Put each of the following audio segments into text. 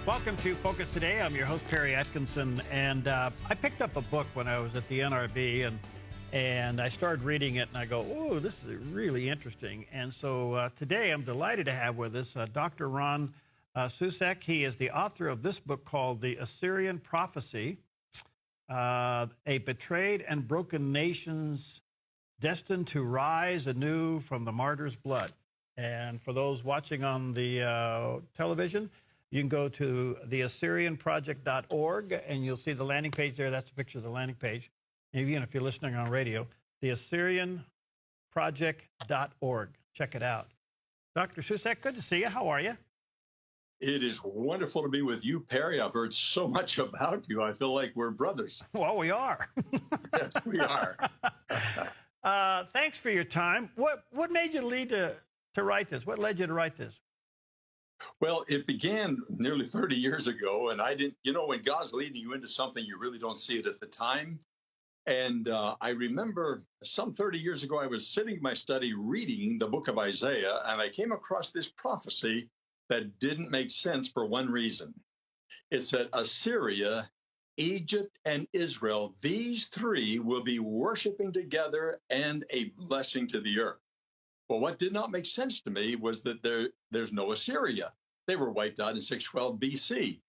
Welcome to Focus Today. I'm your host, Perry Atkinson, and I picked up a book when I was at the NRB, and I started reading it, and I go, oh, this is really interesting. And so today I'm delighted to have with us Dr. Ron Susic. He is the author of this book called The Assyrian Prophecy, A Betrayed and Broken Nations Destined to Rise Anew from the Martyr's Blood. And for those watching on the television, you can go to theassyrianproject.org, and you'll see the landing page there. That's a picture of the landing page. And even if you're listening on radio, theassyrianproject.org. Check it out. Dr. Susic, good to see you. How are you? It is wonderful to be with you, Perry. I've heard so much about you. I feel like we're brothers. Well, we are. Yes, we are. Thanks for your time. What made you lead to write this? What led you to write this? Well, it began nearly 30 years ago, and I didn't, when God's leading you into something, you really don't see it at the time. And I remember some 30 years ago, I was sitting in my study reading the book of Isaiah, and I came across this prophecy that didn't make sense for one reason. It said, Assyria, Egypt, and Israel, these three will be worshiping together and a blessing to the earth. Well, what did not make sense to me was that there's no Assyria. They were wiped out in 612 BC.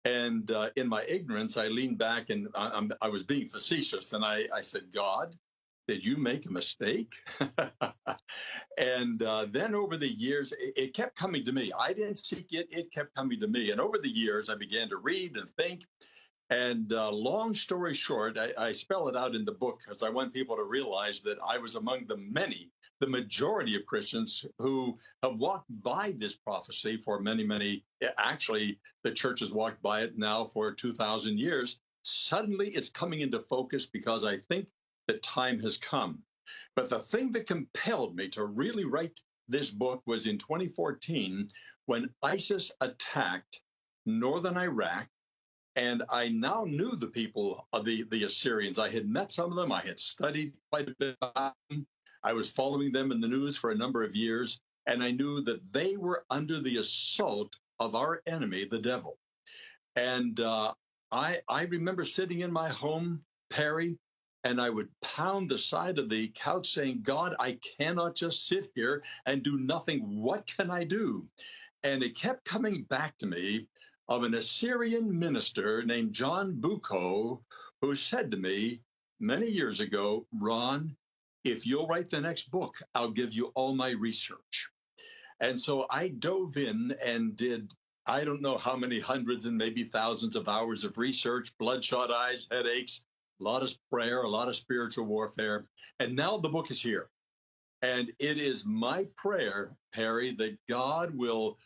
And in my ignorance, I leaned back and I was being facetious. And I said, God, did you make a mistake? And then over the years, it kept coming to me. I didn't seek it. It kept coming to me. And over the years, I began to read and think. And long story short, I spell it out in the book because I want people to realize that I was among the majority of Christians who have walked by this prophecy for many, actually, the church has walked by it now for 2,000 years. Suddenly, it's coming into focus because I think the time has come. But the thing that compelled me to really write this book was in 2014 when ISIS attacked northern Iraq. And I now knew the people of the Assyrians. I had met some of them. I had studied quite a bit about them. I was following them in the news for a number of years. And I knew that they were under the assault of our enemy, the devil. And I remember sitting in my home, Perry, and I would pound the side of the couch saying, God, I cannot just sit here and do nothing. What can I do? And it kept coming back to me of an Assyrian minister named John Bucco, who said to me many years ago, Ron, if you'll write the next book, I'll give you all my research. And so I dove in and did, I don't know how many hundreds and maybe thousands of hours of research, bloodshot eyes, headaches, a lot of prayer, a lot of spiritual warfare. And now the book is here. And it is my prayer, Perry, that God will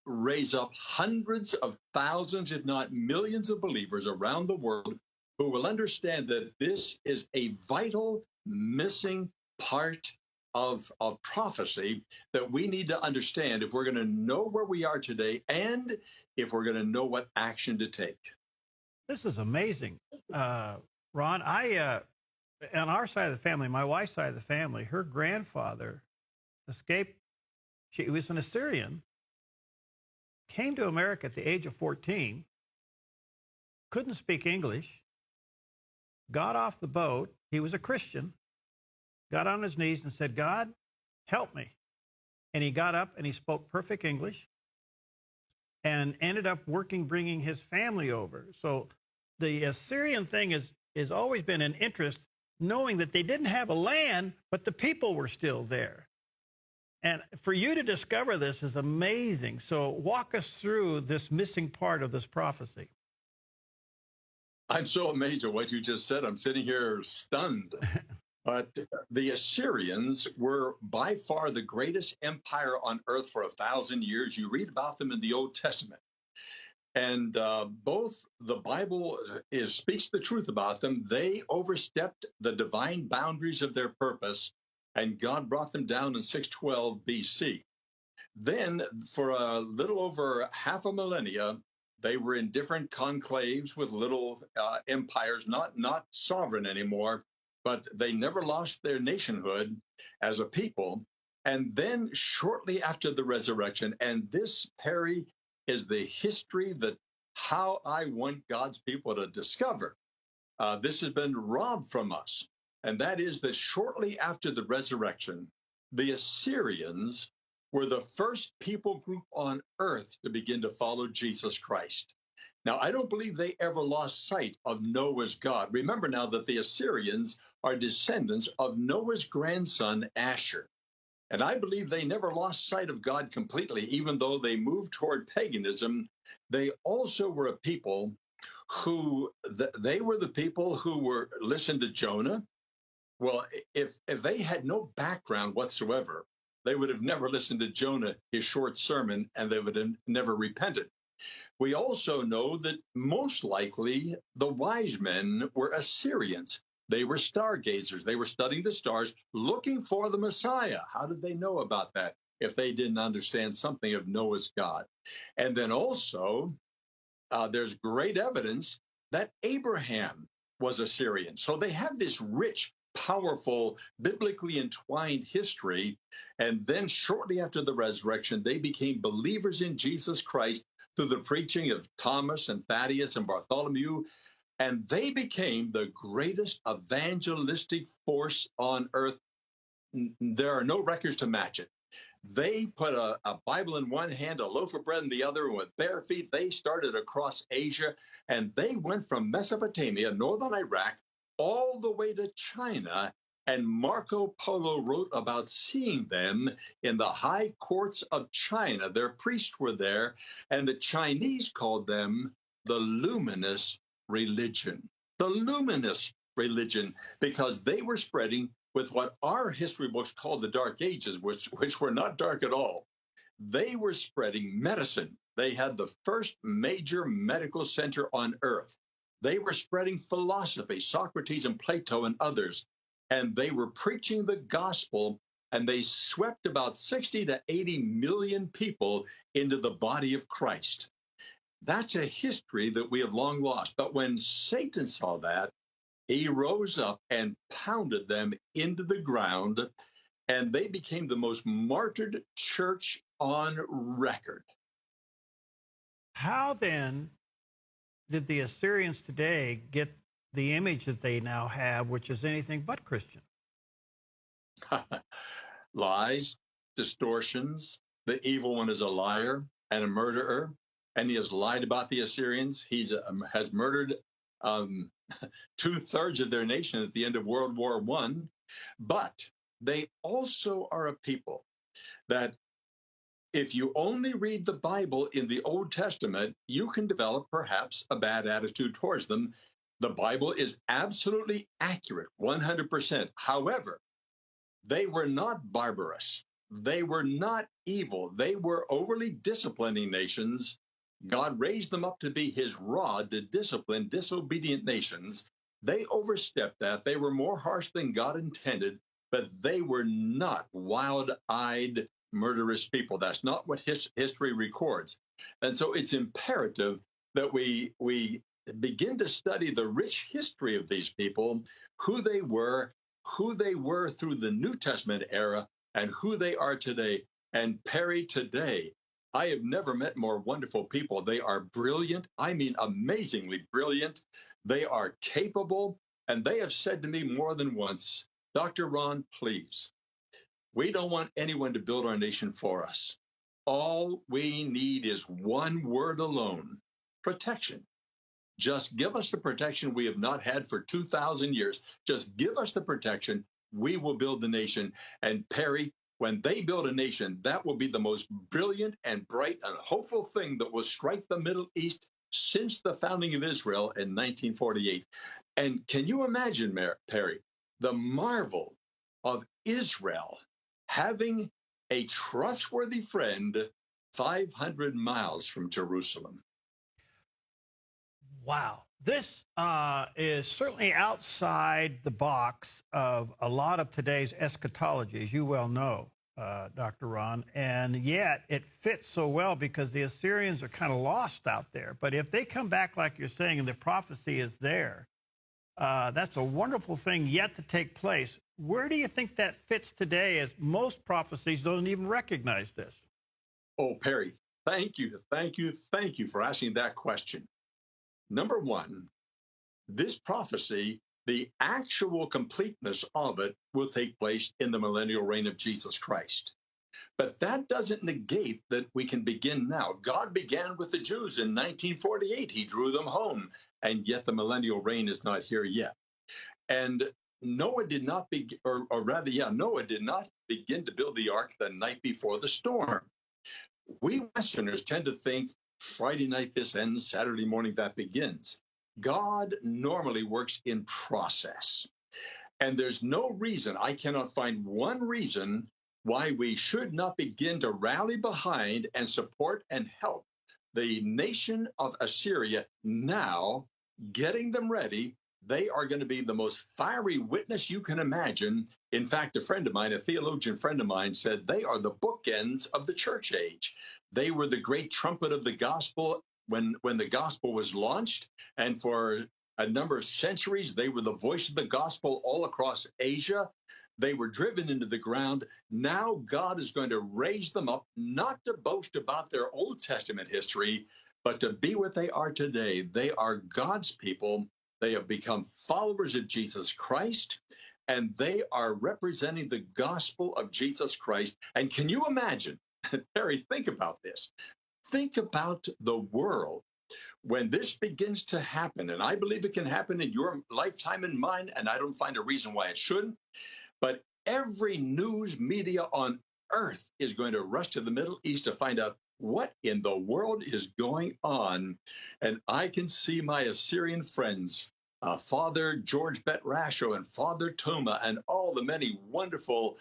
raise up hundreds of thousands, if not millions of believers around the world who will understand that this is a vital missing part of prophecy that we need to understand if we're going to know where we are today and if we're going to know what action to take. This is amazing. Ron, on our side of the family, my wife's side of the family, her grandfather escaped. He was an Assyrian. Came to America at the age of 14, couldn't speak English, got off the boat. He was a Christian, got on his knees and said, God, help me. And he got up and he spoke perfect English and ended up bringing his family over. So the Assyrian thing has always been an interest, knowing that they didn't have a land, but the people were still there. And for you to discover this is amazing. So walk us through this missing part of this prophecy. I'm so amazed at what you just said. I'm sitting here stunned. But the Assyrians were by far the greatest empire on earth for 1,000 years. You read about them in the Old Testament. And both the Bible speaks the truth about them. They overstepped the divine boundaries of their purpose, and God brought them down in 612 BC. Then, for a little over half a millennia, they were in different conclaves with little empires, not sovereign anymore, but they never lost their nationhood as a people. And then, shortly after the resurrection, and this, Perry, is the history that how I want God's people to discover. This has been robbed from us. And that is that shortly after the resurrection, the Assyrians were the first people group on earth to begin to follow Jesus Christ. Now, I don't believe they ever lost sight of Noah's God. Remember now that the Assyrians are descendants of Noah's grandson, Asshur. And I believe they never lost sight of God completely, even though they moved toward paganism. They also were a people who, they were the people who were listened to Jonah. Well, if they had no background whatsoever, they would have never listened to Jonah, his short sermon, and they would have never repented. We also know that most likely the wise men were Assyrians. They were stargazers. They were studying the stars, looking for the Messiah. How did they know about that if they didn't understand something of Noah's God? And then also, there's great evidence that Abraham was Assyrian. So they have this rich, powerful, biblically entwined history. And then shortly after the resurrection, they became believers in Jesus Christ through the preaching of Thomas and Thaddeus and Bartholomew. And they became the greatest evangelistic force on earth. There are no records to match it. They put a Bible in one hand, a loaf of bread in the other, and with bare feet, they started across Asia, and they went from Mesopotamia, northern Iraq, all the way to China. And Marco Polo wrote about seeing them in the high courts of China. Their priests were there, and the Chinese called them the luminous religion. The luminous religion, because they were spreading with what our history books call the Dark Ages, which were not dark at all. They were spreading medicine. They had the first major medical center on earth. They were spreading philosophy, Socrates and Plato and others. And they were preaching the gospel, and they swept about 60 to 80 million people into the body of Christ. That's a history that we have long lost. But when Satan saw that, he rose up and pounded them into the ground, and they became the most martyred church on record. How then did the Assyrians today get the image that they now have, which is anything but Christian? Lies, distortions. The evil one is a liar and a murderer, and he has lied about the Assyrians. He has murdered 2/3 of their nation at the end of World War I. But they also are a people that, if you only read the Bible in the Old Testament, you can develop perhaps a bad attitude towards them. The Bible is absolutely accurate, 100%. However, they were not barbarous. They were not evil. They were overly disciplining nations. God raised them up to be his rod to discipline disobedient nations. They overstepped that. They were more harsh than God intended, but they were not wild-eyed, murderous people. That's not what history records. And so it's imperative that we begin to study the rich history of these people, who they were through the New Testament era, and who they are today. And Perry, today, I have never met more wonderful people. They are brilliant. I mean, amazingly brilliant. They are capable. And they have said to me more than once, Dr. Ron, please, we don't want anyone to build our nation for us. All we need is one word alone: protection. Just give us the protection we have not had for 2,000 years. Just give us the protection. We will build the nation. And Perry, when they build a nation, that will be the most brilliant and bright and hopeful thing that will strike the Middle East since the founding of Israel in 1948. And can you imagine, Perry, the marvel of Israel having a trustworthy friend 500 miles from Jerusalem? Wow. This is certainly outside the box of a lot of today's eschatology, as you well know, Dr. Ron. And yet it fits so well because the Assyrians are kind of lost out there. But if they come back, like you're saying, and the prophecy is there, that's a wonderful thing yet to take place. Where do you think that fits today, as most prophecies don't even recognize this? Oh, Perry, Thank you, thank you, thank you for asking that question. Number one, this prophecy, the actual completeness of it, will take place in the millennial reign of Jesus Christ. But that doesn't negate that we can begin now. God began with the Jews in 1948. He drew them home, and yet the millennial reign is not here yet. And Noah did not begin, or rather, Noah did not begin to build the ark the night before the storm. We Westerners tend to think Friday night this ends, Saturday morning that begins. God normally works in process. And there's no reason, I cannot find one reason why we should not begin to rally behind and support and help the nation of Assyria now, getting them ready. They are going to be the most fiery witness you can imagine. In fact, a friend of mine, a theologian friend of mine, said they are the bookends of the church age. They were the great trumpet of the gospel when the gospel was launched. And for a number of centuries, they were the voice of the gospel all across Asia. They were driven into the ground. Now God is going to raise them up, not to boast about their Old Testament history, but to be what they are today. They are God's people. They have become followers of Jesus Christ, and they are representing the gospel of Jesus Christ. And can you imagine, Terry, think about this. Think about the world when this begins to happen, and I believe it can happen in your lifetime and mine, and I don't find a reason why it shouldn't. But every news media on earth is going to rush to the Middle East to find out what in the world is going on. And I can see my Assyrian friends, Father George Betrasho and Father Toma, and all the many wonderful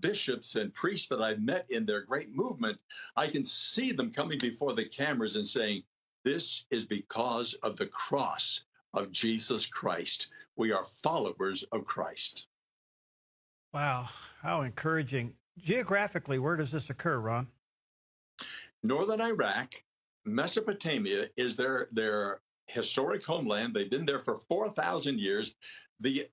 bishops and priests that I've met in their great movement. I can see them coming before the cameras and saying, this is because of the cross of Jesus Christ. We are followers of Christ. Wow, how encouraging. Geographically, where does this occur, Ron? Northern Iraq, Mesopotamia is their historic homeland. They've been there for 4,000 years. The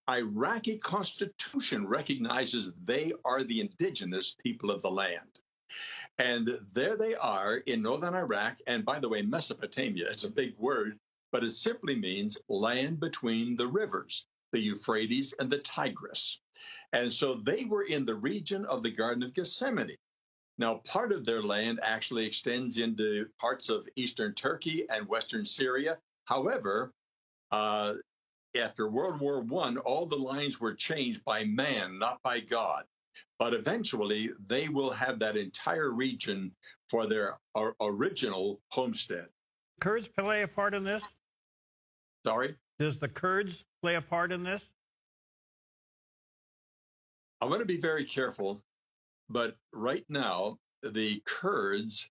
Iraqi constitution recognizes they are the indigenous people of the land. And there they are in northern Iraq. And by the way, Mesopotamia is a big word, but it simply means land between the rivers, the Euphrates and the Tigris. And so they were in the region of the Garden of Gethsemane. Now, part of their land actually extends into parts of eastern Turkey and western Syria. However, after World War I, all the lines were changed by man, not by God. But eventually, they will have that entire region for their original homestead. Kurds play a part in this? Sorry? Does the Kurds play a part in this? I want to be very careful, but right now, the Kurds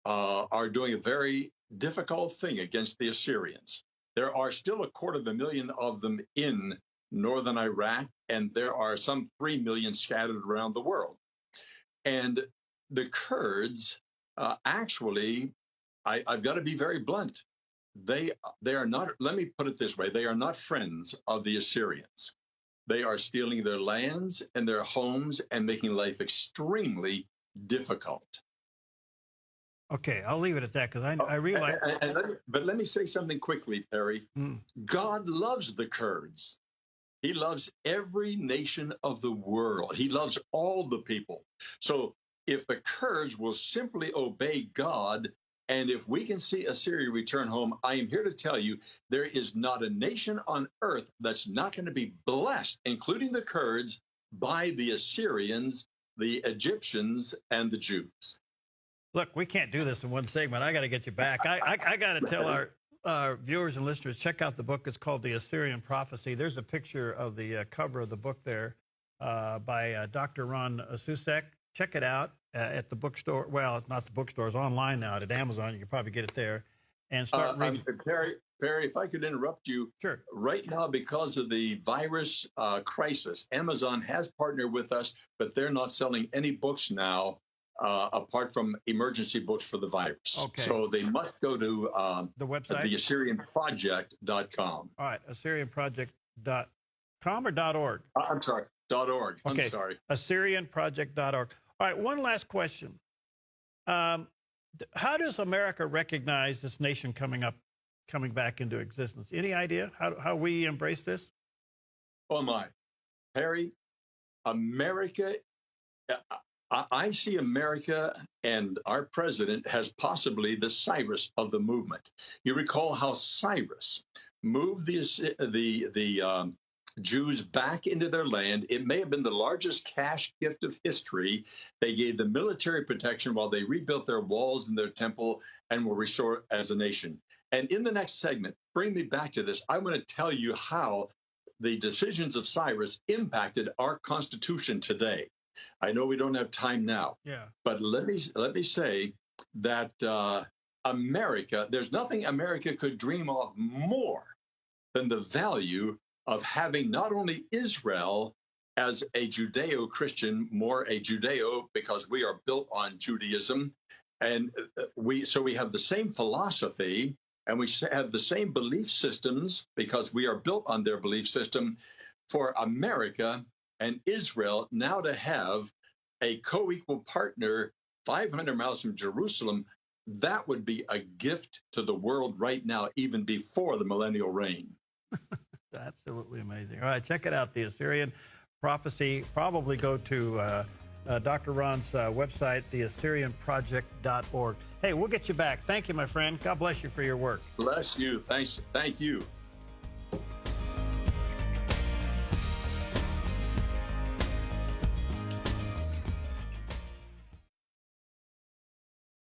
are doing a very difficult thing against the Assyrians. There are still 250,000 of them in northern Iraq, and there are some 3 million scattered around the world. And the Kurds, actually, I've got to be very blunt. They are not, let me put it this way, they are not friends of the Assyrians. They are stealing their lands and their homes and making life extremely difficult. Okay, I'll leave it at that because I realize. But let me say something quickly, Perry. God loves the Kurds. He loves every nation of the world. He loves all the people. So if the Kurds will simply obey God, and if we can see Assyria return home, I am here to tell you there is not a nation on earth that's not going to be blessed, including the Kurds, by the Assyrians, the Egyptians, and the Jews. Look, we can't do this in one segment. I got to get you back. I got to tell our viewers and listeners, check out the book. It's called The Assyrian Prophecy. There's a picture of the cover of the book there by Dr. Ron Susic. Check it out at the bookstore. Well, it's not the bookstore. It's online now at Amazon. You can probably get it there. And start reading. Perry, if I could interrupt you. Sure. Right now, because of the virus crisis, Amazon has partnered with us, but they're not selling any books now apart from emergency books for the virus. Okay. So they must go to the website, the ASSYRIANproject.com. All right, ASSYRIANproject.com or .org? I'm sorry, .org. Okay. I'm sorry. ASSYRIANproject.org. All right, one last question. How does America recognize this nation coming back into existence? Any idea how we embrace this? Oh my, Harry, America. I see America and our president has possibly the Cyrus of the movement. You recall how Cyrus moved the Jews back into their land. It may have been the largest cash gift of history. They gave them military protection while they rebuilt their walls and their temple and were restored as a nation. And in the next segment, bring me back to this. I want to tell you how the decisions of Cyrus impacted our Constitution today. I know we don't have time now, but let me say that America, there's nothing America could dream of more than the value of having not only Israel as a Judeo-Christian, more a Judeo because we are built on Judaism, and we have the same philosophy and we have the same belief systems because we are built on their belief system. For America and Israel now to have a co-equal partner 500 miles from Jerusalem, that would be a gift to the world right now, even before the millennial reign. Absolutely amazing. All right, check it out, the Assyrian Prophecy. Probably go to Dr. Ron's website, theassyrianproject.org. Hey, we'll get you back. Thank you, my friend. God bless you for your work. Bless you. Thanks. Thank you.